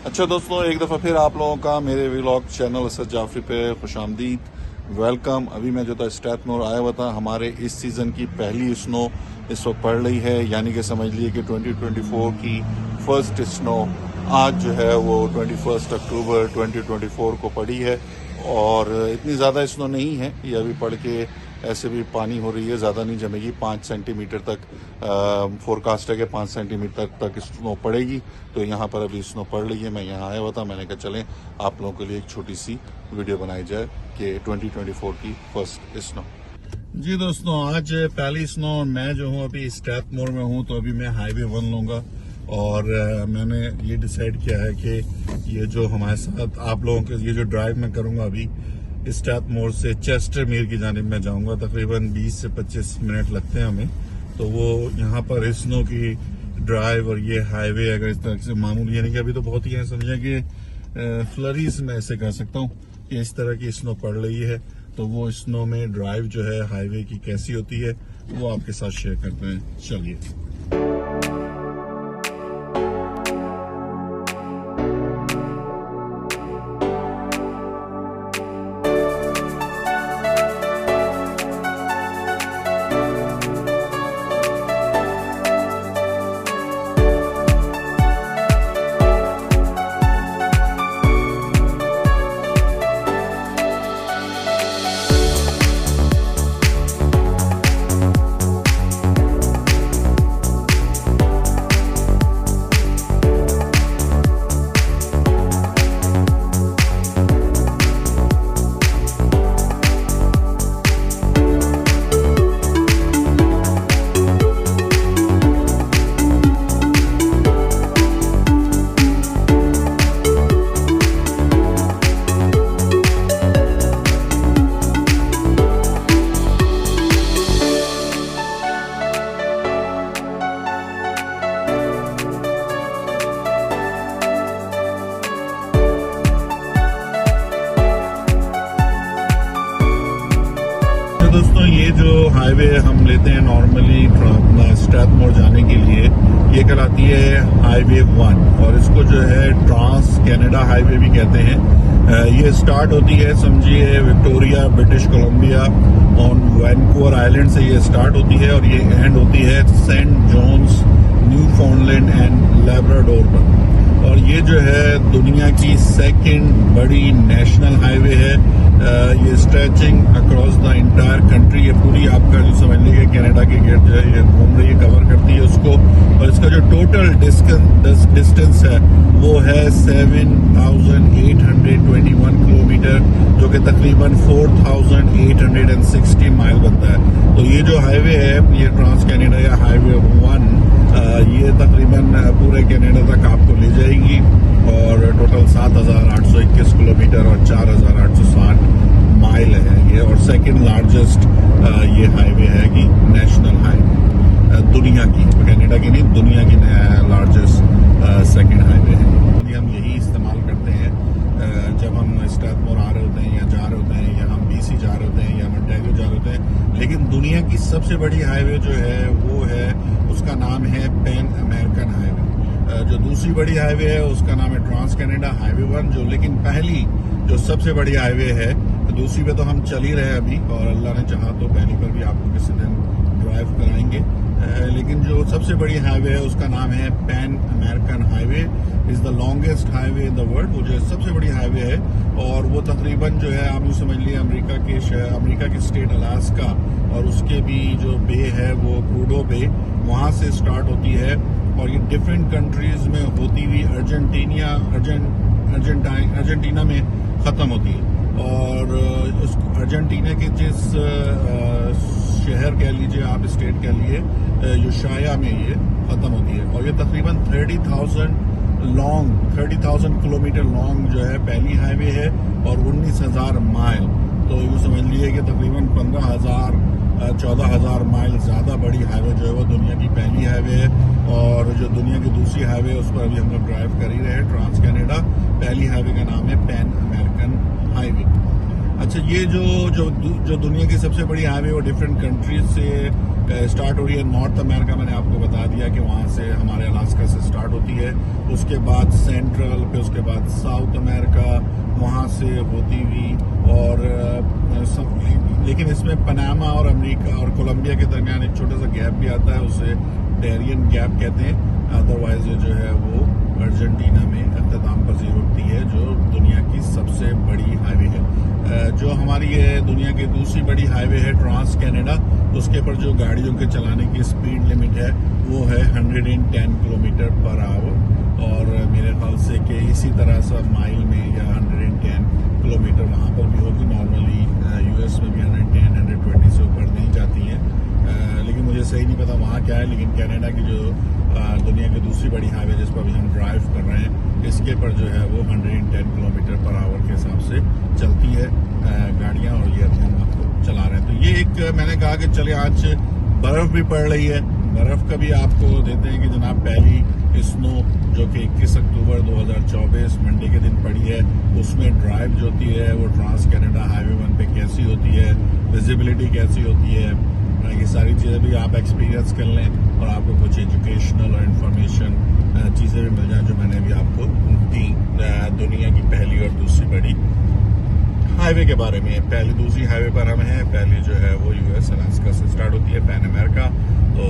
अच्छा दोस्तों, एक दफ़ा फिर आप लोगों का मेरे व्लॉग चैनल असद जाफरी पे खुशामदीद, वेलकम। अभी मैं जो था स्ट्रैथमोर आया हुआ था। हमारे इस सीज़न की पहली स्नो इस वक्त पड़ रही है, यानी कि समझ लिए कि 2024 की फ़र्स्ट स्नो आज जो है वो 21 अक्टूबर 2024 को पड़ी है। और इतनी ज़्यादा स्नो नहीं है, ये अभी पड़ के ऐसे भी पानी हो रही है, ज़्यादा नहीं जमेगी। 5 सेंटीमीटर तक फोरकास्ट है कि 5 सेंटीमीटर तक स्नो पड़ेगी। तो यहाँ पर अभी स्नो पड़ रही है। मैं यहाँ आया हुआ था, मैंने कहा चलें आप लोगों के लिए एक छोटी सी वीडियो बनाई जाए कि 2024 की फर्स्ट स्नो। जी दोस्तों, आज पहली स्नो। मैं जो हूँ अभी स्ट्रैथमोर में हूँ, तो अभी मैं हाईवे 1 लूँगा। और मैंने ये डिसाइड किया है कि ये जो हमारे साथ आप लोगों के ये जो ड्राइव मैं करूँगा अभी स्ट्रैथमोर से चेस्टरमेयर की जानिब में जाऊँगा। तकरीबन 20 से 25 मिनट लगते हैं हमें। तो वो यहाँ पर स्नो की ड्राइव और ये हाईवे अगर इस तरह से मामूली, यानी कि अभी तो बहुत ही है, समझें कि फ्लरीज में ऐसे कह सकता हूँ कि इस तरह की स्नो पड़ रही है। तो वो स्नो में ड्राइव जो है हाईवे की कैसी होती है वो आपके साथ शेयर करते हैं। चलिए। दोस्तों, ये जो हाईवे हम लेते हैं नॉर्मली स्ट्रैथमोर जाने के लिए, ये कहलाती है हाईवे 1 और इसको जो है ट्रांस कनाडा हाईवे भी कहते हैं। ये स्टार्ट होती है, समझिए, Victoria British Columbia on Vancouver island से ये स्टार्ट होती है और ये एंड होती है saint John's Newfoundland and Labrador पर। और ये जो है दुनिया की सेकंड बड़ी नेशनल हाईवे है। ये stretching across the entire country, ये पूरी आपका जो समझ लीजिए कनाडा की गेट जो है ये घूम रही है, कवर करती है उसको। और इसका जो टोटल डिस्टेंस है वो है 7,821 किलोमीटर, जो कि तकरीबन 4,860 माइल बनता है। तो ये जो हाईवे है, ये ट्रांस कनाडा या हाईवे 1, ये तकरीबन पूरे कनाडा तक आपको ले जाएगी। और टोटल 7,821 किलोमीटर और 4,860 माइल है ये। और सेकंड लार्जेस्ट ये हाईवे है कि नेशनल हाईवे दुनिया की, कनाडा की नहीं, दुनिया की लार्जेस्ट सेकंड हाईवे है। हम यही इस्तेमाल करते हैं जब हम स्ट्रैथमोर आ रहे होते हैं या जा रहे होते हैं, या हम BC जा रहे होते हैं, या हम ओंटारियो जा रहे होते हैं। लेकिन दुनिया की सबसे बड़ी हाईवे जो है वो है, उसका नाम है पैन अमेरिकन हाईवे। जो दूसरी बड़ी हाईवे है उसका नाम है ट्रांस कनाडा हाईवे 1, जो लेकिन पहली जो सबसे बड़ी हाईवे है, दूसरी पे तो हम चल ही रहे अभी, और अल्लाह ने चाहा तो पहली पर भी आपको किसी दिन ड्राइव कराएंगे। लेकिन जो सबसे बड़ी हाईवे है उसका नाम है pan American highway, is the longest highway in the world. वो जो सबसे बड़ी हाईवे है, और वो तकरीबन जो है आप यूँ समझ लिए अमेरिका के स्टेट अलास्का और उसके भी जो बे है वो प्रूडो बे, वहाँ से स्टार्ट होती है। और ये डिफरेंट कंट्रीज में होती हुई अर्जेंटीना में ख़त्म होती है। और उस अर्जेंटीना के जिस शहर कह लीजिए आप, स्टेट कह लिए, युशाया में ये ख़त्म होती है। और ये तकरीबन 30,000 किलोमीटर लॉन्ग जो है पहली हाईवे है, और 19,000 माइल। तो यूँ समझ लीजिए कि तकरीबन 14,000 माइल ज़्यादा बड़ी हाईवे जो है वो दुनिया की पहली हाईवे है। और जो दुनिया की दूसरी हाईवे है उस पर अभी हम लोग ड्राइव कर ही रहे हैं, ट्रांस कनाडा। पहली हाईवे का नाम है पैन अमेरिकन हाईवे। अच्छा, ये जो दुनिया की सबसे बड़ी हाईवे वो डिफरेंट कंट्रीज से स्टार्ट हो रही है। नॉर्थ अमेरिका मैंने आपको बता दिया कि वहाँ से हमारे अलास्का से स्टार्ट होती है, उसके बाद सेंट्रल, फिर उसके से होती हुई और लेकिन इसमें पनामा और अमेरिका और कोलंबिया के दरमियान एक छोटा सा गैप भी आता है, उसे डेरियन गैप कहते हैं। अदरवाइज ये जो है वो अर्जेंटीना में अख्ताम पजीर होती है, जो दुनिया की सबसे बड़ी हाईवे है। जो हमारी ये दुनिया की दूसरी बड़ी हाईवे है ट्रांस कैनेडा, उसके पर जो गाड़ियों के चलाने की स्पीड लिमिट है वो है 110 किलोमीटर पर आवर, और मेरे ख्याल से कि इसी तरह सा माइल में या 110 किलोमीटर वहाँ पर भी होगी। नॉर्मली यूएस में भी 110 120 से ऊपर नहीं जाती है, लेकिन मुझे सही नहीं पता वहाँ क्या है। लेकिन कनाडा की जो दुनिया की दूसरी बड़ी हाईवे जिस पर अभी हम ड्राइव कर रहे हैं, इसके पर जो है वो 110 किलोमीटर पर आवर के हिसाब से चलती है गाड़ियाँ, और ये अभी हम आपको चला रहे हैं। तो ये एक मैंने कहा कि चले आज बर्फ़ भी पड़ रही है, बर्फ़ का भी आपको देते हैं कि जनाब पहली स्नो जो कि 21 अक्टूबर 2024 मंडे के दिन पड़ी है, उसमें ड्राइव जो होती है वो ट्रांस कैनेडा हाईवे 1 पे कैसी होती है, विजिबिलिटी कैसी होती है, ये सारी चीज़ें भी आप एक्सपीरियंस कर लें और आपको कुछ एजुकेशनल और इन्फॉर्मेशन चीज़ें भी मिल जाएं जो मैंने भी आपको दी दुनिया की पहली और दूसरी बड़ी हाईवे के बारे में। पहली दूसरी हाईवे पर हम हैं, पहली जो है वो यूएस अलास्का से स्टार्ट होती है, पैन अमेरिका। तो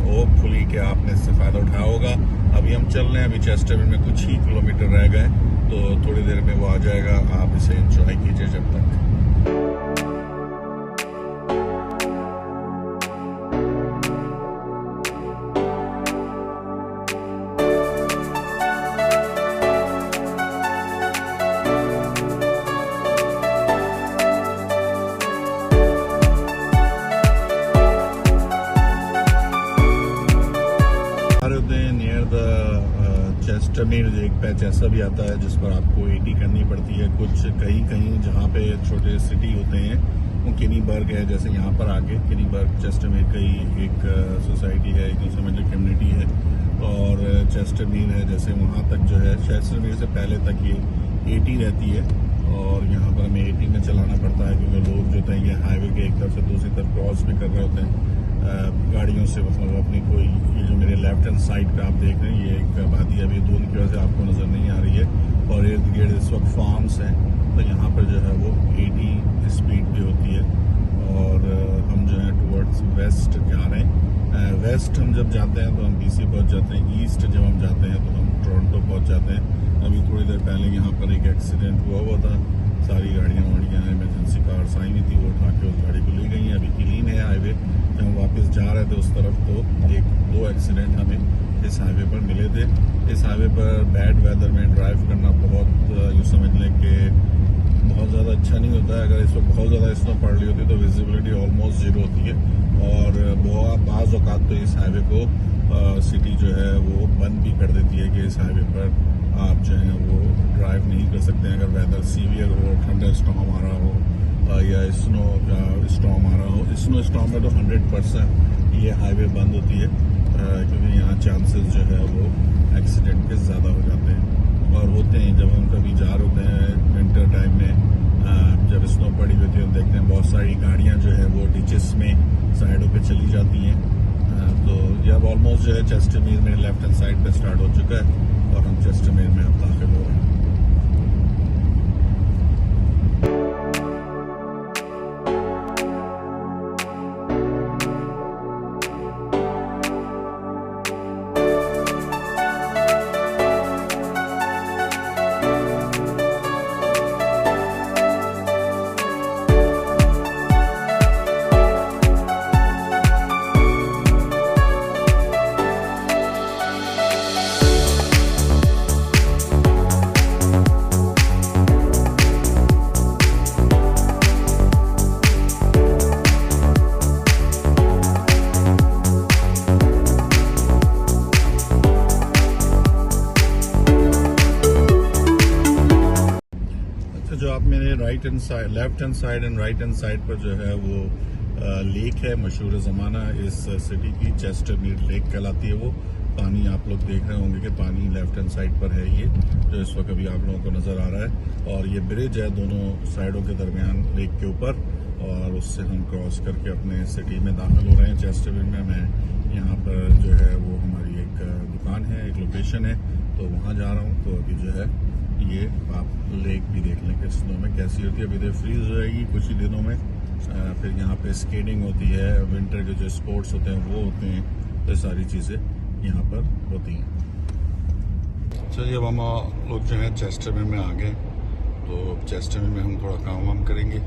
होपफुली कि आपने इससे फ़ायदा उठाया होगा। अभी हम चल रहे हैं, अभी चेस्टरविल में कुछ ही किलोमीटर रह गए, तो थोड़ी देर में वो आ जाएगा। आप इसे एंजॉय कीजिए जब तक। नियर द चेस्टरमेर एक पैच ऐसा भी आता है जिस पर आपको 80 करनी पड़ती है। कुछ कहीं जहाँ पे छोटे सिटी होते हैं, वो किनीबर्ग है, जैसे यहाँ पर आगे किनीबर्ग चेस्टरमेर का ही एक सोसाइटी है, एक समझ लो कम्युनिटी है, और चेस्टरमेर है, जैसे वहाँ तक जो है चेस्टरमेर से पहले तक ये 80 रहती है, और यहाँ पर हमें 80 में चलाना पड़ता है क्योंकि लोग जो होते हैं ये हाईवे के एक तरफ से दूसरी तरफ क्रॉस भी कर रहे होते हैं गाड़ियों से। मतलब अपनी कोई ये जो मेरे लेफ्ट हैंड साइड पे आप देख रहे हैं, ये एक आबादी अभी धुंध की वजह से आपको नज़र नहीं आ रही है, और इर्द गिर्द इस वक्त फार्म्स हैं, तो यहाँ पर जो है वो 80 स्पीड भी होती है। और हम जो है टुवर्ड्स वेस्ट जा रहे हैं। वेस्ट हम जब जाते हैं तो हम BC पहुँच जाते हैं, ईस्ट जब हम जाते हैं तो हम टोरंटो पहुँच जाते हैं। अभी थोड़ी देर पहले यहाँ पर एक एक्सीडेंट हुआ था, सारी गाड़ियाँ इमरजेंसी कार्स आई हुई थी, वो उठा के उस गाड़ी को ले गई हैं। अभी क्लीन है हाईवे। जब हम वापस जा रहे थे उस तरफ तो 1-2 एक्सीडेंट हमें इस हाईवे पर मिले थे। इस हाईवे पर बैड वेदर में ड्राइव करना बहुत यूँ समझ लें कि बहुत ज़्यादा अच्छा नहीं होता है। अगर इस वक्त बहुत ज़्यादा स्नो पड़ रही होती है तो विजिबिलिटी ऑलमोस्ट ज़ीरो होती है, और बाज़ औक़ात तो इस हाईवे को सिटी जो है वो बंद भी कर देती है कि इस हाईवे पर आप जो है वो ड्राइव नहीं कर सकते हैं। अगर वेदर सीवियर हो, ठंडा स्टॉर्म आ रहा हो या स्नो का स्टॉर्म आ रहा हो। स्नो स्टॉर्म में तो 100% ये हाईवे बंद होती है, क्योंकि यहाँ चांसेस जो है वो एक्सीडेंट के ज़्यादा हो जाते हैं और होते हैं। जब हम कभी जा रहे होते हैं विंटर टाइम में, जब स्नो पड़ी होती है, हम देखते हैं बहुत सारी गाड़ियाँ जो है वो डिचेस में साइडों पे चली जाती हैं। तो जब ऑलमोस्ट जो है चेस्टरमेर मेरे लेफ्ट हैंड साइड पे स्टार्ट हो चुका है और हम चेस्टरमेर में अब दाखिल हो रहे हैं। जो आप मेरे right hand side, left hand side and right hand side पर जो है वो लेक है, मशहूर ज़माना इस सिटी की चेस्टरमेर लेक कहलाती है। वो पानी आप लोग देख रहे होंगे कि पानी लेफ्ट हैंड साइड पर है, ये जो इस वक्त अभी आप लोगों को नज़र आ रहा है, और ये ब्रिज है दोनों साइडों के दरमियान लेक के ऊपर, और उससे हम क्रॉस करके अपने सिटी में दाखिल हो रहे हैं चेस्टरमेर में। मैं यहाँ पर जो है वो हमारी एक दुकान है, एक लोकेशन है, तो वहाँ जा रहा हूँ। तो अभी जो है ये आप लेक भी देख लें कि स्नो में कैसी होती है। अभी तो फ्रीज हो जाएगी कुछ ही दिनों में। फिर यहाँ पे स्केटिंग होती है, विंटर के जो स्पोर्ट्स होते हैं वो होते हैं, तो सारी चीज़ें यहाँ पर होती हैं। चलिए अब हम लोग जो है चेस्टरमेर में आ गए, तो चेस्टरमेर में हम थोड़ा काम वाम करेंगे।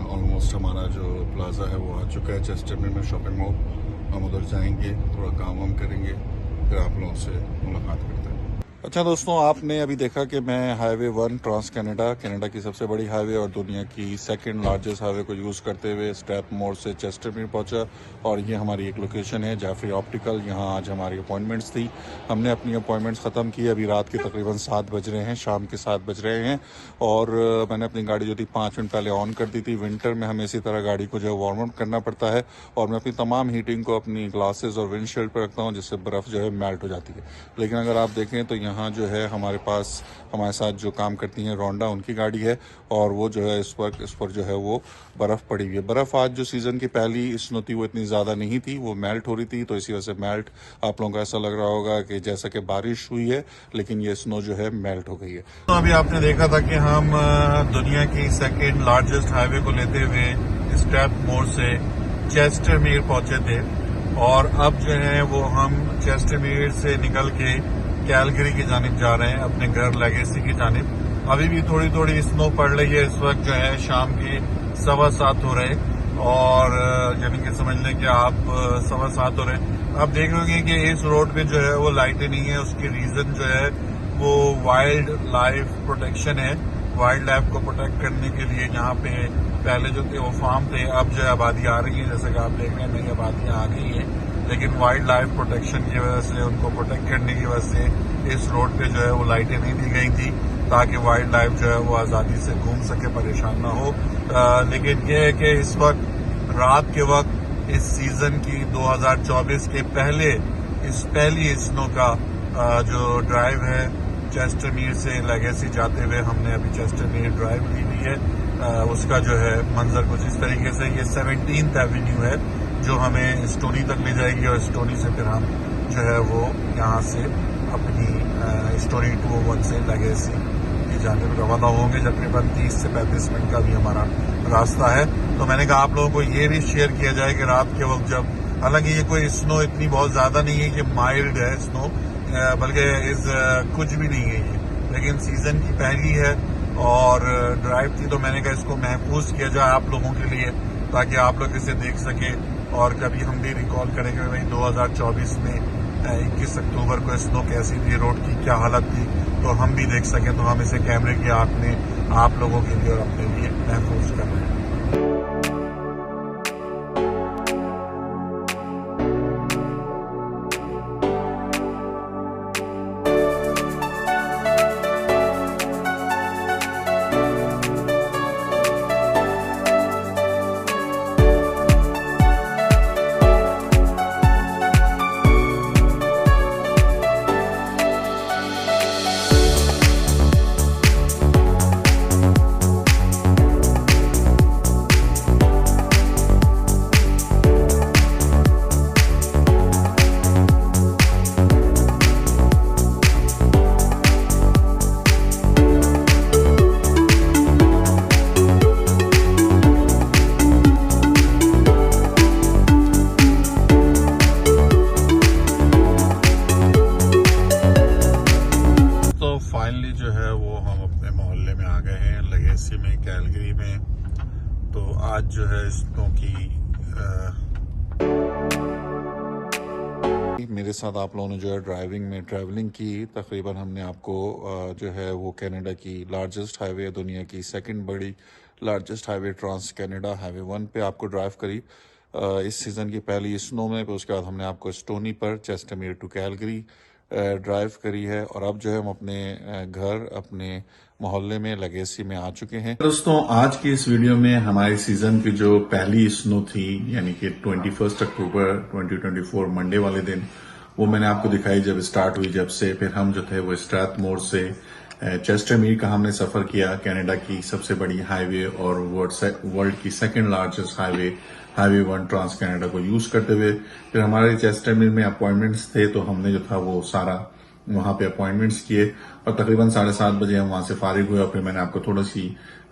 ऑलमोस्ट हमारा जो प्लाजा है वो आ चुका है चेस्टरमेर में, शॉपिंग मॉल। हम उधर जाएंगे, थोड़ा काम वाम करेंगे, फिर आप लोगों से मुलाकात करते हैं। अच्छा दोस्तों, आपने अभी देखा कि मैं हाईवे 1 ट्रांस कनाडा की सबसे बड़ी हाईवे और दुनिया की सेकंड लार्जेस्ट हाईवे को यूज़ करते हुए स्ट्रैथमोर से चेस्टरमेर पहुंचा। और ये हमारी एक लोकेशन है जाफरी ऑप्टिकल। यहाँ आज हमारी अपॉइंटमेंट्स थी, हमने अपनी अपॉइंटमेंट्स ख़त्म की। अभी रात के तकरीबन 7 बज रहे हैं, शाम के 7 बज रहे हैं। और मैंने अपनी गाड़ी जो थी 5 मिनट पहले ऑन कर दी थी। विंटर में हमें इसी तरह गाड़ी को जो है वार्म अप करना पड़ता है, और मैं अपनी तमाम हीटिंग को अपनी ग्लासेस और विंडशील्ड पर रखता हूँ, जिससे बर्फ़ जो है मेल्ट हो जाती है। लेकिन अगर आप देखें तो यहाँ जो है हमारे पास हमारे साथ जो काम करती हैं रोंडा, उनकी गाड़ी है, और वो जो है इस पर जो है वो बर्फ़ पड़ी हुई है। बर्फ़ आज जो सीज़न की पहली स्नो थी वो इतनी ज़्यादा नहीं थी, वो मेल्ट हो रही थी, तो इसी वजह से मेल्ट आप लोगों को ऐसा लग रहा होगा कि जैसा कि बारिश हुई है, लेकिन ये स्नो जो है मेल्ट हो गई है। तो अभी आपने देखा था कि हम दुनिया की सेकेंड लार्जेस्ट हाईवे को लेते हुए स्ट्रैथमोर से चेस्टरमेर पहुंचे थे, और अब जो है वो हम चेस्टरमेर से निकल के कैलगरी की जानिब जा रहे हैं, अपने घर लेगेसी की जानिब। अभी भी थोड़ी थोड़ी स्नो पड़ रही है। इस वक्त जो है शाम के 7:15 हो रहे, और यानी कि समझ लें कि आप 7:15 हो रहे। आप देख रहे कि इस रोड पे जो है वो लाइटें नहीं है। उसकी रीजन जो है वो वाइल्ड लाइफ प्रोटेक्शन है। वाइल्ड लाइफ को प्रोटेक्ट करने के लिए यहाँ पे पहले जो थे वो फार्म थे, अब जो है आबादी आ रही है, जैसे कि आप देख रहे हैं नई आबादियाँ आ गई हैं। लेकिन वाइल्ड लाइफ प्रोटेक्शन की वजह से, उनको प्रोटेक्ट करने की वजह से इस रोड पे जो है वो लाइटें नहीं दी गई थी, ताकि वाइल्ड लाइफ जो है वो आज़ादी से घूम सके, परेशान ना हो। लेकिन ये है कि इस वक्त रात के वक्त इस सीजन की 2024 के पहली स्नो का जो ड्राइव है चेस्टरमेर से लेगेसी जाते हुए, हमने अभी चेस्टरमेर ड्राइव ली हुई है। उसका जो है मंजर कुछ इस तरीके से, ये 17th एवेन्यू है जो हमें स्टोनी तक ले जाएगी, और स्टोनी से फिर हम जो है वो यहाँ से अपनी स्टोनी 201 से लेगेसी की जानिब रवाना होंगे। तकरीबन 30 से 35 मिनट का भी हमारा रास्ता है। तो मैंने कहा आप लोगों को ये भी शेयर किया जाए कि रात के वक्त जब, हालांकि ये कोई स्नो इतनी बहुत ज़्यादा नहीं है कि माइल्ड है स्नो, बल्कि कुछ भी नहीं है ये, लेकिन सीज़न की पहली है और ड्राइव थी, तो मैंने कहा इसको महफूज किया जाए आप लोगों के लिए, ताकि आप लोग इसे देख सकें। और कभी हम भी रिकॉल करेंगे भाई 2024 में 21 अक्टूबर को स्नो कैसी थी, रोड की क्या हालत थी, तो हम भी देख सकें। तो हम इसे कैमरे की आंख में आप लोगों के लिए और अपने लिए महफूज कर रहे हैं। फाइनली जो है वो हम अपने मोहल्ले में आ गए हैं, लेगेसी में, कैलगरी में। तो आज जो है स्नो की मेरे साथ आप लोगों ने जो है ट्रैवलिंग की। तकरीबन हमने आपको जो है वो कनाडा की लार्जेस्ट हाईवे, दुनिया की सेकंड बड़ी largest highway trans Canada highway 1 पे आपको ड्राइव करी इस सीज़न की पहली स्नो में। फिर उसके बाद हमने आपको स्टोनी पर चेस्टरमेर टू कैलगरी ड्राइव करी है, और अब जो है हम अपने घर, अपने मोहल्ले में, लेगेसी में आ चुके हैं। दोस्तों, आज की इस वीडियो में हमारे सीजन की जो पहली स्नो थी, यानी कि 21 अक्टूबर 2024 मंडे वाले दिन, वो मैंने आपको दिखाई जब स्टार्ट हुई। जब से फिर हम जो थे वो स्ट्रैथमोर से चेस्टरमेर का हमने सफर किया, कनाडा की सबसे बड़ी हाईवे और वर्ल्ड की second largest highway 1 trans Canada को यूज करते हुए। फिर हमारे चेस्टरमेर में अपॉइंटमेंट्स थे, तो हमने जो था वो सारा वहां पे अपॉइंटमेंट्स किए और तकरीबन 7:30 बजे हम वहां से फारिग हुए और फिर मैंने आपको थोड़ी सी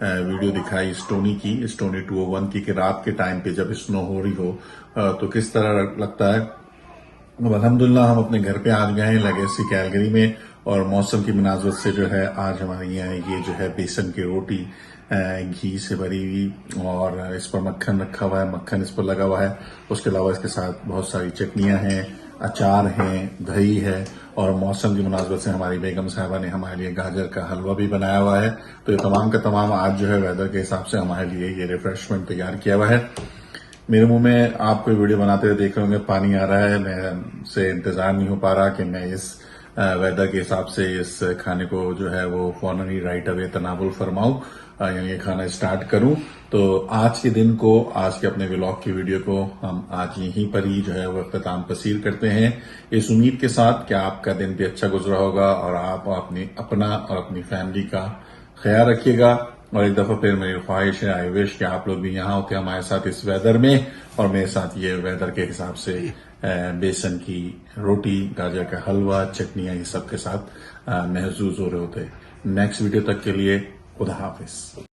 वीडियो दिखाई स्टोनी 201 की कि रात के टाइम पे जब स्नो हो रही हो तो किस तरह लगता है। अब अल्हम्दुलिल्लाह हम अपने घर पे आ गए हैं लेगेसी कैलगरी में और मौसम की मुनासबत से जो है आज हमारे यहाँ ये जो है बेसन की रोटी घी से भरी हुई और इस पर मक्खन रखा हुआ है, मक्खन इस पर लगा हुआ है। उसके अलावा इसके साथ बहुत सारी चटनियां हैं, अचार हैं, दही है और मौसम की मुनासबत से हमारी बेगम साहबा ने हमारे लिए गाजर का हलवा भी बनाया हुआ है। तो ये तमाम का तमाम आज जो है वेदर के हिसाब से हमारे लिए ये रिफ्रेशमेंट तैयार किया हुआ है। मेरे मुंह में आप कोई वीडियो बनाते हुए देख रहे होंगे पानी आ रहा है। मैं से इंतजार नहीं हो पा रहा कि मैं इस वेदर के हिसाब से इस खाने को जो है वो फौरन ही राइट अवे तनावुल फरमाऊं, यानी ये खाना स्टार्ट करूं। तो आज के दिन को, आज के अपने व्लॉग की वीडियो को हम आज यहीं पर ही जो है वो अख्ताम पसीर करते हैं, इस उम्मीद के साथ कि आपका दिन भी अच्छा गुजरा होगा और आप अपना और अपनी फैमिली का ख्याल रखिएगा। और एक दफा फिर मेरी ख्वाहिश है, आई विश कि आप लोग भी यहाँ होते हमारे साथ इस वेदर में और मेरे साथ ये वेदर के हिसाब से बेसन की रोटी, गाजर का हलवा, चटनियां, ये सब के साथ महसूस हो रहे होते। नेक्स्ट वीडियो तक के लिए खुदा हाफिज।